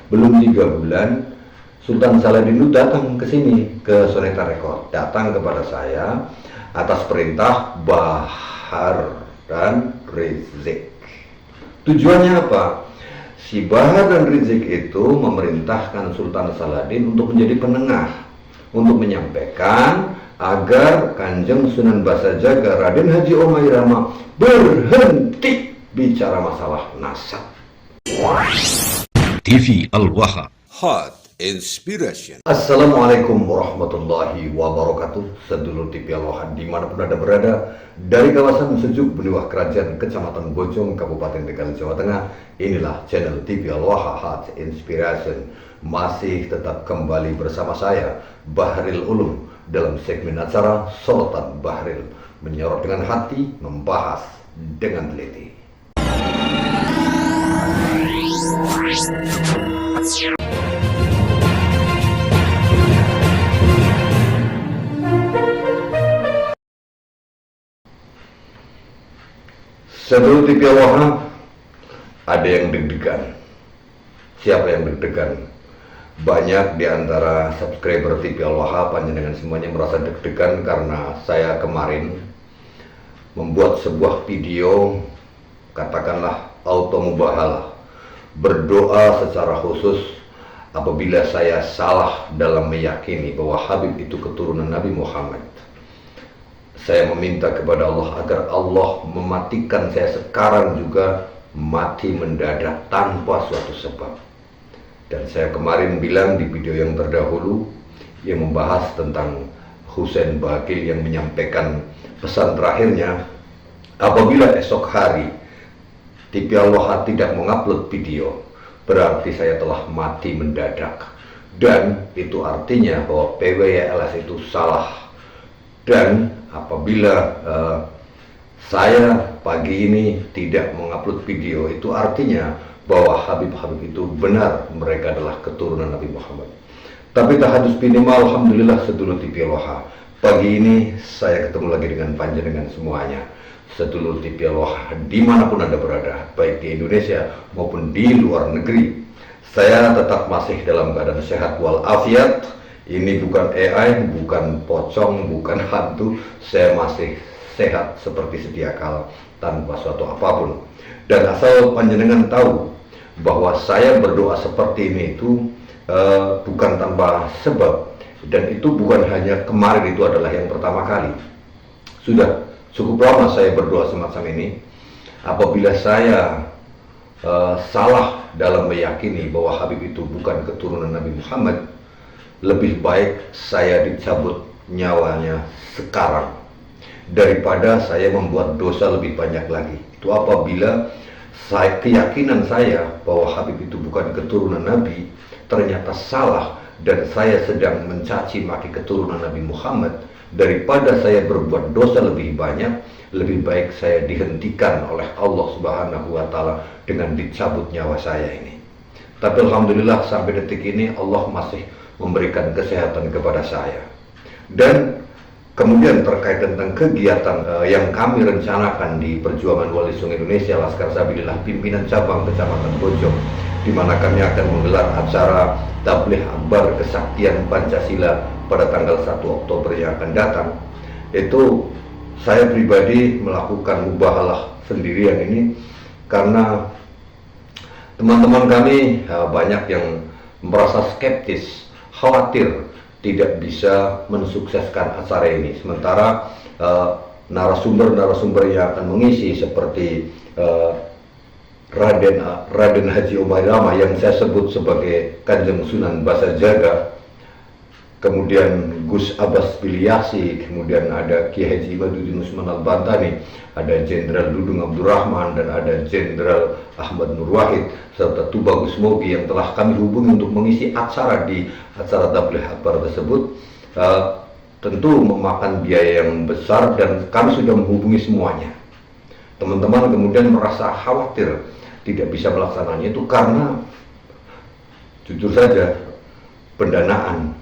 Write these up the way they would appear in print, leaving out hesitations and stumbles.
belum 3 bulan, Sultan Saladin itu datang ke sini, ke Soneta Record, datang kepada saya atas perintah Bahar dan Rizik. Tujuannya apa? Si Bahar dan Rizik itu memerintahkan Sultan Saladin untuk menjadi penengah, untuk menyampaikan agar Kanjeng Sunan Basajaga Raden Haji Omai Rama berhenti bicara masalah nasab. TV Al-Waha. Hot Inspiration. Assalamualaikum warahmatullahi wabarakatuh. Sedulur TV Al-Waha dimanapun Anda berada, dari kawasan sejuk Beniwah Kerajaan Kecamatan Bojong, Kabupaten Tegal, Jawa Tengah, inilah channel TV Al-Waha Hot Inspiration. Masih tetap kembali bersama saya, Bahril Ulum, dalam segmen acara Sorotan Bahril, menyorot dengan hati, membahas dengan teliti. Sebelum TV Al-Waha, ada yang deg-degan. Siapa yang deg-degan? Banyak di antara subscriber TV Al-Waha, panjenengan semuanya merasa deg-degan karena saya kemarin membuat sebuah video, katakanlah automubahalah, berdoa secara khusus apabila saya salah dalam meyakini bahwa Habib itu keturunan Nabi Muhammad. Saya meminta kepada Allah agar Allah mematikan saya sekarang juga, mati mendadak tanpa suatu sebab. Dan saya kemarin bilang di video yang terdahulu yang membahas tentang Husain Bakil yang menyampaikan pesan terakhirnya, apabila esok hari TV Al-Waha tidak mengupload video, berarti saya telah mati mendadak. Dan itu artinya bahwa PWYLS itu salah. Dan apabila saya pagi ini tidak mengupload video, itu artinya bahwa Habib-Habib itu benar, mereka adalah keturunan Nabi Muhammad. Tapi tahadus minimal, alhamdulillah sedulur TV Al-Waha, pagi ini saya ketemu lagi dengan panjenengan semuanya. Sedulur TV Al-Waha dimanapun Anda berada, baik di Indonesia maupun di luar negeri, saya tetap masih dalam keadaan sehat walafiat. Ini bukan AI, bukan pocong, bukan hantu. Saya masih sehat seperti sedia kala tanpa suatu apapun. Dan asal panjenengan tahu bahwa saya berdoa seperti ini itu bukan tanpa sebab. Dan itu bukan hanya kemarin, itu adalah yang pertama kali. Sudah cukup lama saya berdoa semacam ini. Apabila saya salah dalam meyakini bahwa Habib itu bukan keturunan Nabi Muhammad, lebih baik saya dicabut nyawanya sekarang daripada saya membuat dosa lebih banyak lagi. Itu apabila keyakinan saya bahwa Habib itu bukan keturunan Nabi ternyata salah, dan saya sedang mencaci maki keturunan Nabi Muhammad, daripada saya berbuat dosa lebih banyak, lebih baik saya dihentikan oleh Allah Subhanahu wa Ta'ala dengan dicabut nyawa saya ini. Tapi alhamdulillah sampai detik ini Allah masih memberikan kesehatan kepada saya. Dan kemudian terkait tentang kegiatan yang kami rencanakan di Perjuangan Wali Songo Indonesia Laskar Sabilillah Pimpinan Cabang Kecamatan Bojong, di mana kami akan menggelar acara Tabligh Akbar Kesaktian Pancasila pada tanggal 1 Oktober yang akan datang. Itu saya pribadi melakukan mubahalah sendirian ini karena teman-teman kami banyak yang merasa skeptis, khawatir tidak bisa mensukseskan acara ini. Sementara narasumber-narasumber yang akan mengisi seperti Raden Haji Omai Rama yang saya sebut sebagai Kanjeng Sunan Basajaga, kemudian Gus Abbas Bilyasi, kemudian ada Kiai Haji Imaduddin Usman Al-Bantani, ada Jenderal Dudung Abdurrahman, dan ada Jenderal Ahmad Nur Wahid, serta Tubagus Mogi yang telah kami hubungi untuk mengisi acara di acara Tabligh Akbar tersebut. Tentu memakan biaya yang besar dan kami sudah menghubungi semuanya. Teman-teman kemudian merasa khawatir tidak bisa melaksananya itu karena jujur saja pendanaan.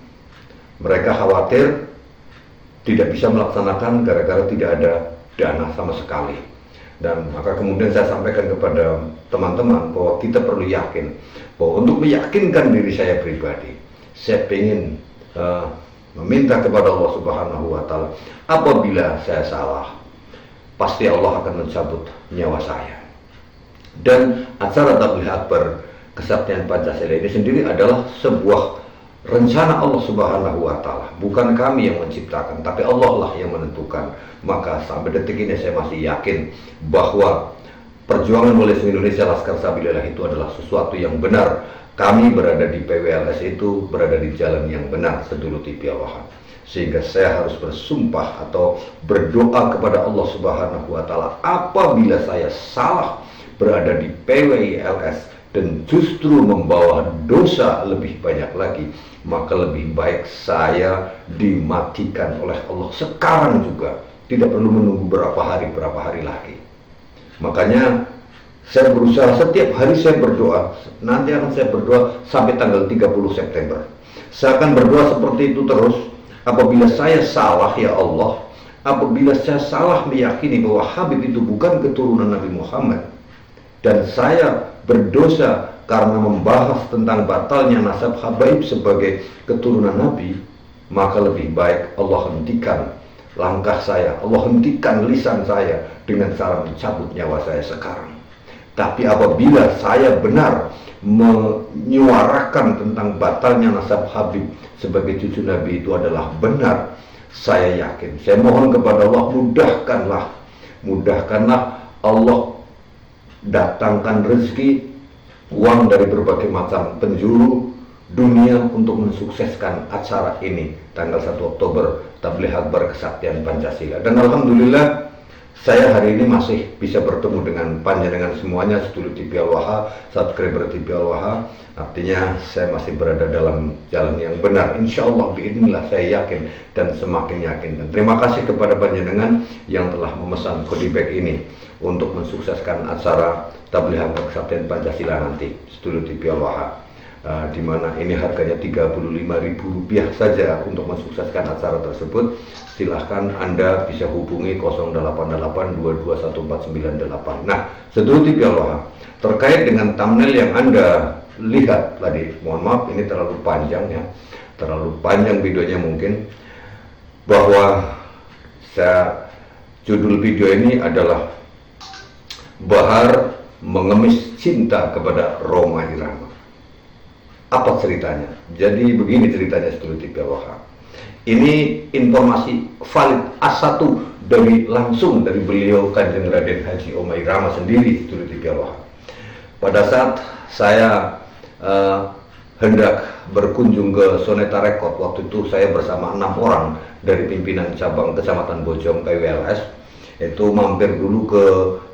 Mereka khawatir tidak bisa melaksanakan gara-gara tidak ada dana sama sekali. Dan maka kemudian saya sampaikan kepada teman-teman bahwa kita perlu yakin bahwa untuk meyakinkan diri saya pribadi, saya ingin meminta kepada Allah Subhanahu wa Ta'ala, apabila saya salah, pasti Allah akan mencabut nyawa saya. Dan acara Tabligh Akbar Kesaktian Pancasila ini sendiri adalah sebuah rencana Allah Subhanahu wa Ta'ala. Bukan kami yang menciptakan, tapi Allah lah yang menentukan. Maka sampai detik ini saya masih yakin bahwa perjuangan Wali Indonesia Laskar Sabilillah itu adalah sesuatu yang benar. Kami berada di PWLS itu berada di jalan yang benar sedulur TV Al-Waha. Sehingga saya harus bersumpah atau berdoa kepada Allah Subhanahu wa Ta'ala, apabila saya salah berada di PWLS dan justru membawa dosa lebih banyak lagi, maka lebih baik saya dimatikan oleh Allah sekarang juga, tidak perlu menunggu berapa hari lagi. Makanya saya berusaha setiap hari saya berdoa. Nanti akan saya berdoa sampai tanggal 30 September. Saya akan berdoa seperti itu terus. Apabila saya salah, ya Allah, apabila saya salah meyakini bahwa Habib itu bukan keturunan Nabi Muhammad, dan saya berdosa karena membahas tentang batalnya nasab Habaib sebagai keturunan Nabi, maka lebih baik Allah hentikan langkah saya, Allah hentikan lisan saya dengan cara mencabut nyawa saya sekarang. Tapi apabila saya benar menyuarakan tentang batalnya nasab Habib sebagai cucu Nabi itu adalah benar, saya yakin, saya mohon kepada Allah, mudahkanlah Allah, datangkan rezeki, uang dari berbagai macam penjuru dunia untuk mensukseskan acara ini tanggal 1 Oktober Tabligh Akbar Kesaktian Pancasila. Dan alhamdulillah saya hari ini masih bisa bertemu dengan panjenengan semuanya, sedulur TV Al-Waha, subscriber TV Al-Waha. Artinya saya masih berada dalam jalan yang benar. Insya Allah, biidznillah, saya yakin dan semakin yakin. Dan terima kasih kepada panjenengan yang telah memesan goodie bag ini untuk mensukseskan acara Tabligh Akbar Kesaktian Pancasila nanti, sedulur TV Al-Waha. Di mana ini harganya Rp35.000 saja untuk mensukseskan acara tersebut. Silahkan Anda bisa hubungi 088221498. Nah, sedulur TV Al-Waha, terkait dengan thumbnail yang Anda lihat tadi, mohon maaf ini terlalu panjang ya, terlalu panjang videonya mungkin, bahwa judul video ini adalah Bahar mengemis cinta kepada Rhoma Irama. Apa ceritanya? Jadi begini ceritanya, sedulur TV Al-Waha. Ini informasi valid A1 langsung dari beliau Kanjeng Raden Haji Rhoma Irama sendiri, sedulur TV Al-Waha. Pada saat saya hendak berkunjung ke Soneta Record, waktu itu saya bersama 6 orang dari pimpinan cabang Kecamatan Bojong PWLS, itu mampir dulu ke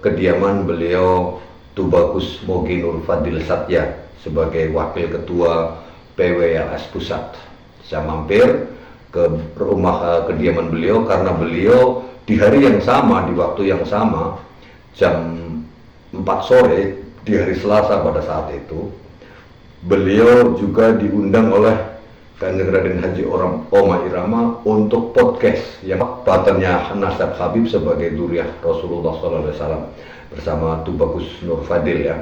kediaman beliau Tubagus Mogi Nur Fadil Satya sebagai wakil ketua PWLS Pusat. Saya mampir ke rumah kediaman beliau karena beliau di hari yang sama, di waktu yang sama, jam 4 sore di hari Selasa pada saat itu, beliau juga diundang oleh Kanjeng Raden Haji Rhoma Irama untuk podcast yang batalnya nasab Habib sebagai dzurriyyah Rasulullah SAW bersama Tubagus Nur Fadil ya.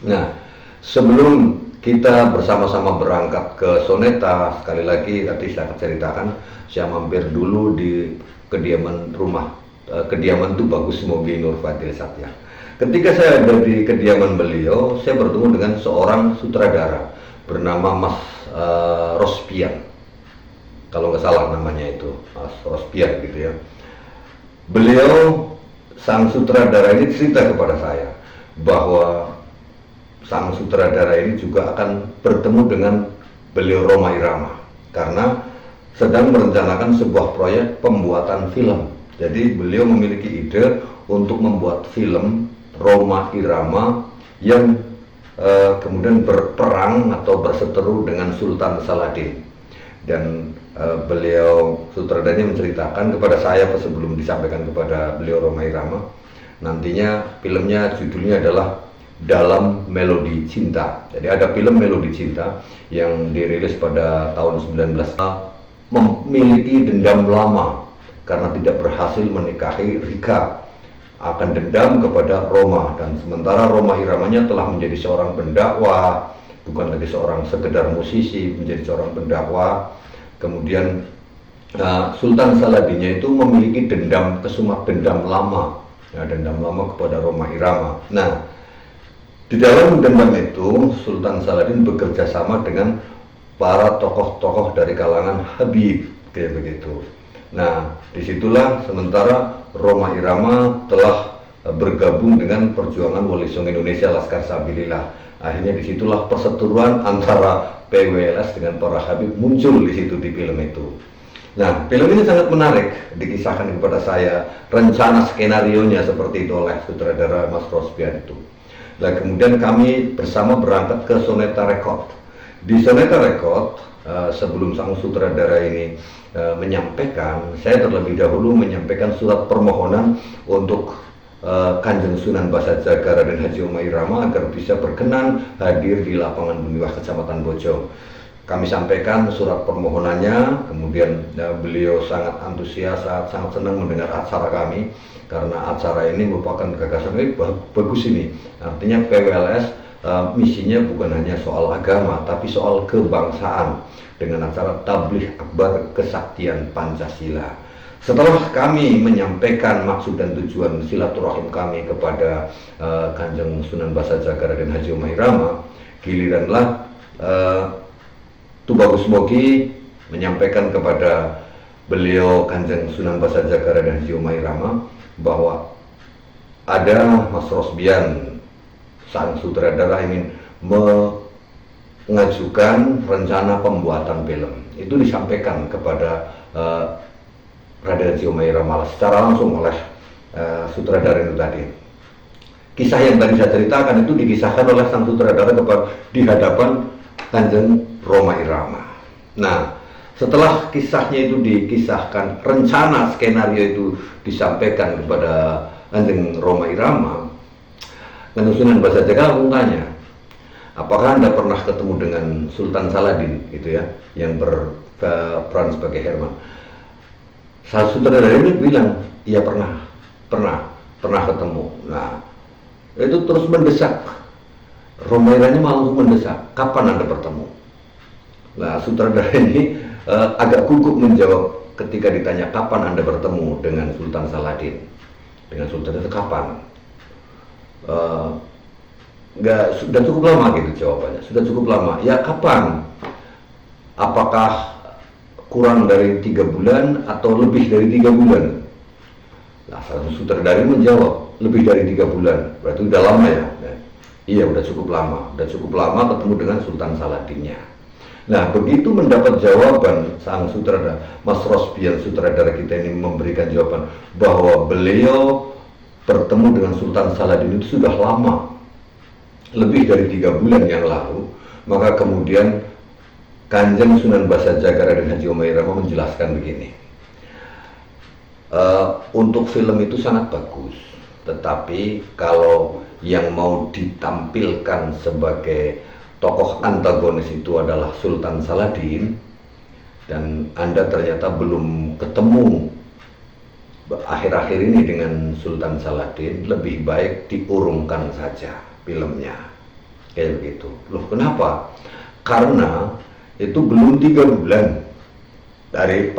Nah, sebelum kita bersama-sama berangkat ke Soneta, sekali lagi tadi saya ceritakan, saya mampir dulu di kediaman Tubagus Mogi Nur Fadil Satya. Ketika saya ada di kediaman beliau, saya bertemu dengan seorang sutradara bernama Mas Rospian, kalau nggak salah namanya itu, Mas Rospian gitu ya. Beliau, sang sutradara ini cerita kepada saya bahwa sang sutradara ini juga akan bertemu dengan beliau Rhoma Irama karena sedang merencanakan sebuah proyek pembuatan film. Jadi beliau memiliki ide untuk membuat film Rhoma Irama yang kemudian berperang atau berseteru dengan Sultan Saladin. Dan beliau sutradaranya menceritakan kepada saya sebelum disampaikan kepada beliau Rhoma Irama, nantinya filmnya judulnya adalah Dalam Melodi Cinta. Jadi ada film Melodi Cinta yang dirilis pada tahun 19 memiliki dendam lama karena tidak berhasil menikahi Rika akan dendam kepada Roma, dan sementara Roma Iramanya telah menjadi seorang pendakwah, bukan lagi seorang sekedar musisi, menjadi seorang pendakwah. Kemudian Sultan Saladinnya itu memiliki dendam lama, ya, dendam lama kepada Roma Irama. Nah, di dalam dendam itu Sultan Saladin bekerja sama dengan para tokoh-tokoh dari kalangan Habib, kayak begitu. Nah, disitulah sementara Roma Irama telah bergabung dengan perjuangan Wali Songo Indonesia Laskar Sabilillah. Akhirnya disitulah perseteruan antara PWLS dengan para Habib muncul di situ di film itu. Nah, film ini sangat menarik, dikisahkan kepada saya rencana skenarionya seperti itu oleh sutradara Mas Rosbian itu. Nah, kemudian kami bersama berangkat ke Soneta Record. Di Soneta Record, sebelum sang sutradara ini menyampaikan, saya terlebih dahulu menyampaikan surat permohonan untuk Kanjeng Sunan Basajaga Raden Haji Omah Irama agar bisa berkenan hadir di lapangan Buniwah Kecamatan Bojong. Kami sampaikan surat permohonannya, kemudian beliau sangat antusias, sangat senang mendengar acara kami, karena acara ini merupakan gagasan bagus ini. Artinya PWLS misinya bukan hanya soal agama, tapi soal kebangsaan dengan acara Tabligh Akbar Kesaktian Pancasila. Setelah kami menyampaikan maksud dan tujuan silaturahim kami kepada Kanjeng Sunan Basajaga Raden Haji Omah Irama, giliranlah Tubagus Mogi menyampaikan kepada beliau Kanjeng Sunan Basajaga Raden Haji Omah Irama bahwa ada Mas Rosbian, sang sutradara, ingin mengajukan rencana pembuatan film. Itu disampaikan kepada Raden Haji Omah Irama secara langsung oleh sutradara itu tadi. Kisah yang tadi saya ceritakan itu dikisahkan oleh sang sutradara di hadapan Kanjeng Roma Irama. Nah, setelah kisahnya itu dikisahkan, rencana skenario itu disampaikan kepada Kanjeng Roma Irama, Kanjeng Sunan Basajaga tanya, apakah Anda pernah ketemu dengan Sultan Saladin, gitu ya, yang berperan sebagai Herman? Salah sutradara ini bilang, iya pernah ketemu. Nah, itu terus mendesak. Roma Irama langsung mendesak, kapan Anda bertemu? Nah, sutradara ini agak gugup menjawab ketika ditanya kapan Anda bertemu dengan Sultan Saladin. Dengan Sultan itu kapan? Sudah cukup lama gitu jawabannya. Sudah cukup lama. Ya kapan? Apakah kurang dari 3 bulan atau lebih dari 3 bulan? Nah, salah satu sutradara menjawab lebih dari 3 bulan. Berarti udah lama ya? Nah, iya, udah cukup lama ketemu dengan Sultan Saladinnya. Nah, begitu mendapat jawaban sang sutradara, Mas Rosbian, sutradara kita ini memberikan jawaban bahwa beliau bertemu dengan Sultan Saladin itu sudah lama, lebih dari 3 bulan yang lalu. Maka kemudian Kanjeng Sunan Basajaga Raden Haji Omah Irama menjelaskan begini, untuk film itu sangat bagus, tetapi kalau yang mau ditampilkan sebagai tokoh antagonis itu adalah Sultan Saladin, dan Anda ternyata belum ketemu akhir-akhir ini dengan Sultan Saladin, lebih baik diurungkan saja filmnya. Kayak begitu. Loh, kenapa? Karena itu belum 3 bulan dari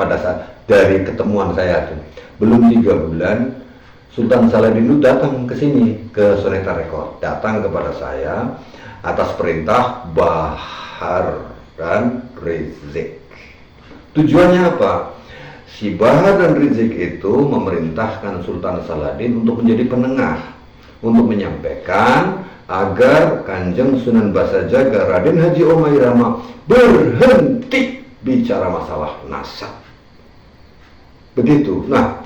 ketemuan saya itu. Belum 3 bulan Sultan Saladin itu datang ke sini, ke Soneta Record, datang kepada saya atas perintah Bahar dan Rizik. Tujuannya apa? Si Bahar dan Rizik itu memerintahkan Sultan Saladin untuk menjadi penengah, untuk menyampaikan agar Kanjeng Sunan Basajaga Raden Haji Omah Irama berhenti bicara masalah nasab. Begitu. Nah,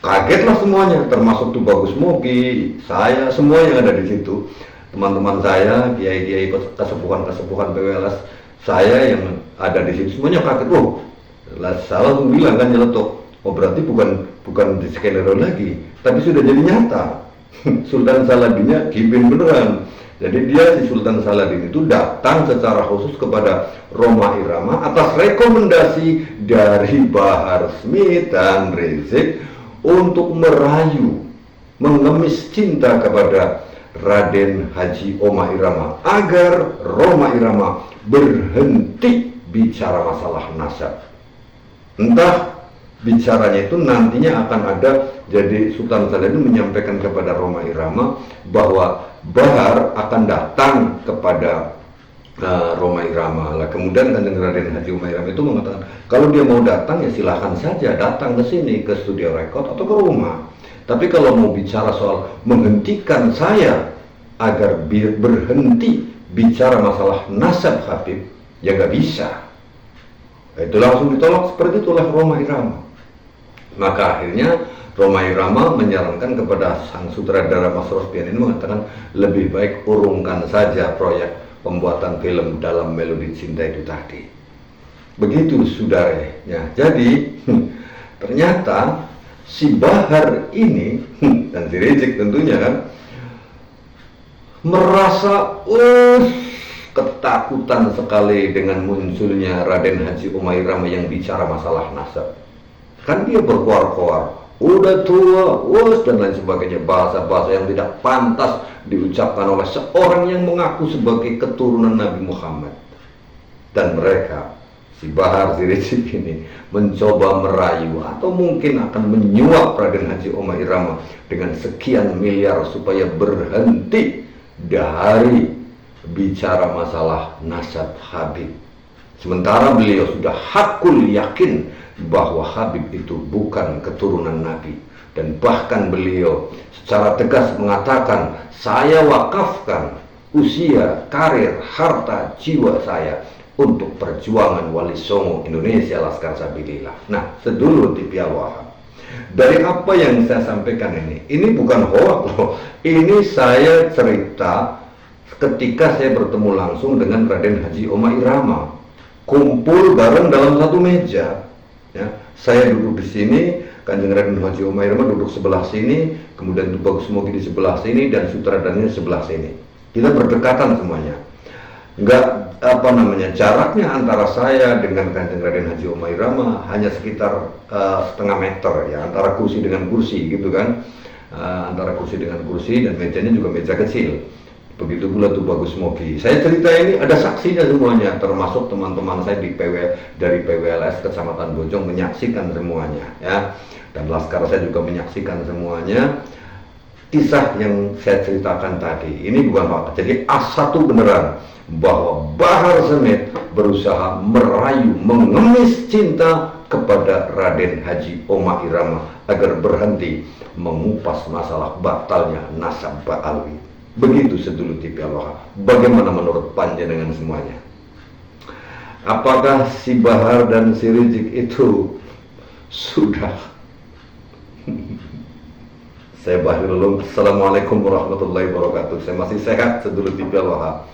kagetlah semuanya, termasuk Tubagus Mogi, saya, semua yang ada di situ. Teman-teman saya, kiai-kiai kesepuhan PWLS saya yang ada di situ, semuanya kaget. Oh, saya langsung bilang kan nyeletuk, oh berarti bukan di skenario lagi, tapi sudah jadi nyata. Sultan Saladinnya Kipin beneran. Jadi dia, si Sultan Saladin itu datang secara khusus kepada Roma Irama atas rekomendasi dari Bahar Smith dan Rizik untuk merayu mengemis cinta kepada Raden Haji Oma Irama agar Roma Irama berhenti bicara masalah nasab. Entah bicaranya itu nantinya akan ada, jadi Sultan Saladin menyampaikan kepada Roma Irama bahwa Bahar akan datang kepada Roma Irama. Lah kemudian Kanjeng Raden Haji Oma Irama itu mengatakan kalau dia mau datang ya silahkan saja datang ke sini, ke studio rekod atau ke rumah. Tapi kalau mau bicara soal menghentikan saya agar berhenti bicara masalah nasab Habib, ya nggak bisa. Itu langsung ditolak seperti itulah Roma Irama. Maka akhirnya Roma Irama menyarankan kepada sang sutradara Mas Rosbian ini mengatakan lebih baik urungkan saja proyek pembuatan film Dalam Melodi Cinta itu tadi. Begitu saudaranya. Jadi ternyata si Bahar ini dan si Rizik tentunya kan merasa ketakutan sekali dengan munculnya Raden Haji Oma Irama yang bicara masalah nasab. Kan dia berkoar-koar, udah tua, dan lain sebagainya, bahasa-bahasa yang tidak pantas diucapkan oleh seorang yang mengaku sebagai keturunan Nabi Muhammad. Dan mereka, si Bahar, si Rizik ini mencoba merayu atau mungkin akan menyuap Raden Haji Oma Irama dengan sekian miliar supaya berhenti dari bicara masalah nasab Habib. Sementara beliau sudah hakul yakin bahwa Habib itu bukan keturunan Nabi, dan bahkan beliau secara tegas mengatakan, saya wakafkan usia, karir, harta, jiwa saya untuk perjuangan Wali Songo Indonesia Laskar Sabilillah. Nah, sedulur TV Al-Wahab, dari apa yang saya sampaikan ini bukan hoax loh. Ini saya cerita ketika saya bertemu langsung dengan Raden Haji Oma Irama, kumpul bareng dalam satu meja. Ya, saya duduk di sini, Kanjeng Raden Haji Oma Irama duduk sebelah sini, kemudian Bagus Mogi di sebelah sini, dan sutradaranya sebelah sini. Kita berdekatan semuanya. Enggak jaraknya antara saya dengan Kanjeng Raden Haji Oma Irama hanya sekitar setengah meter ya, antara kursi dengan kursi gitu kan, antara kursi dengan kursi, dan mejanya juga meja kecil. Begitu pula tuh Bagus Mogi. Saya cerita ini ada saksinya semuanya, termasuk teman-teman saya dari PWLS Kecamatan Bojong menyaksikan semuanya ya, dan Laskar saya juga menyaksikan semuanya. Kisah yang saya ceritakan tadi ini bukan hoax. Jadi A1 beneran bahwa Bahar Smith berusaha merayu, mengemis cinta kepada Raden Haji Oma Irama agar berhenti mengupas masalah batalnya nasab Ba'alwi. Begitu sedulur TV Al-Wahab. Bagaimana menurut panjenengan semuanya? Apakah si Bahar dan si Rizik itu sudah? Saya Bahrul Ulum. Assalamualaikum warahmatullahi wabarakatuh. Saya masih sehat sedulur TV Al-Wahab.